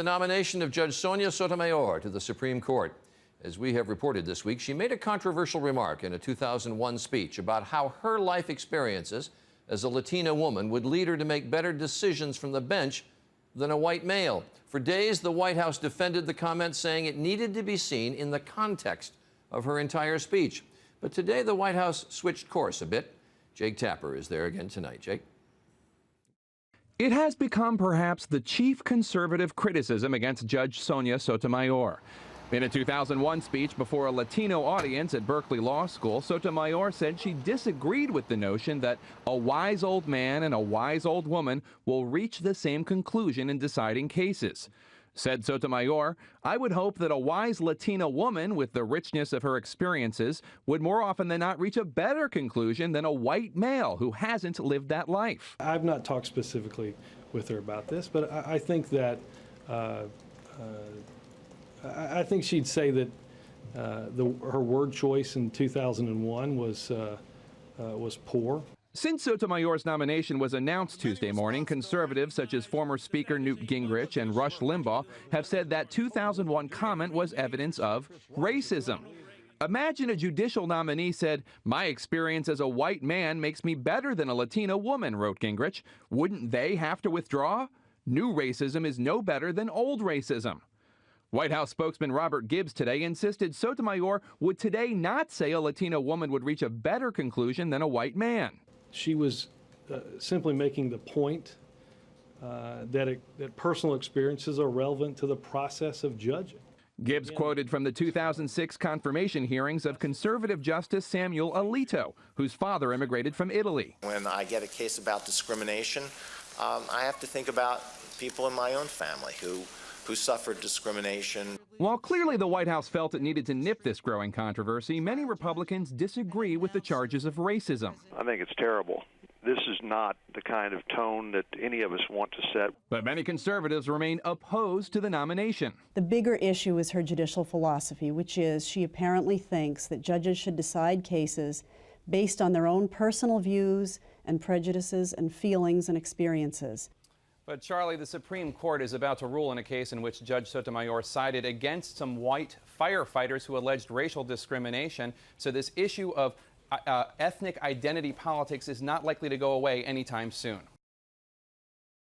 The nomination of Judge Sotomayor to the Supreme Court. As we have reported this week, she made a controversial remark in a 2001 speech about how her life experiences as a Latina woman would lead her to make better decisions from the bench than a white male. For days, the White House defended the comment, saying it needed to be seen in the context of her entire speech. But today, the White House switched course a bit. Jake Tapper is there again tonight. Jake? It has become perhaps the chief conservative criticism against Judge Sotomayor. In a 2001 speech before a Latino audience at Berkeley Law School, Sotomayor said she disagreed with the notion that a wise old man and a wise old woman will reach the same conclusion in deciding cases. Said Sotomayor, "I would hope that a wise Latina woman with the richness of her experiences would more often than not reach a better conclusion than a white male who hasn't lived that life." I've not talked specifically with her about this, but I think that I think she'd say that her word choice in 2001 was poor. Since Sotomayor's nomination was announced Tuesday morning, conservatives such as former Speaker Newt Gingrich and Rush Limbaugh have said that 2001 comment was evidence of racism. Imagine a judicial nominee said, "My experience as a white man makes me better than a Latina woman," wrote Gingrich. Wouldn't they have to withdraw? New racism is no better than old racism. White House spokesman Robert Gibbs today insisted Sotomayor would today not say a Latina woman would reach a better conclusion than a white man. She was simply making the point that personal experiences are relevant to the process of judging. Gibbs quoted from the 2006 confirmation hearings of conservative Justice Samuel Alito, whose father immigrated from Italy. When I get a case about discrimination, I have to think about people in my own family who suffered discrimination. While clearly the White House felt it needed to nip this growing controversy, many Republicans disagree with the charges of racism. I think it's terrible. This is not the kind of tone that any of us want to set. But many conservatives remain opposed to the nomination. The bigger issue is her judicial philosophy, which is she apparently thinks that judges should decide cases based on their own personal views and prejudices and feelings and experiences. But Charlie, the Supreme Court is about to rule in a case in which Judge Sotomayor sided against some white firefighters who alleged racial discrimination. So this issue of ethnic identity politics is not likely to go away anytime soon.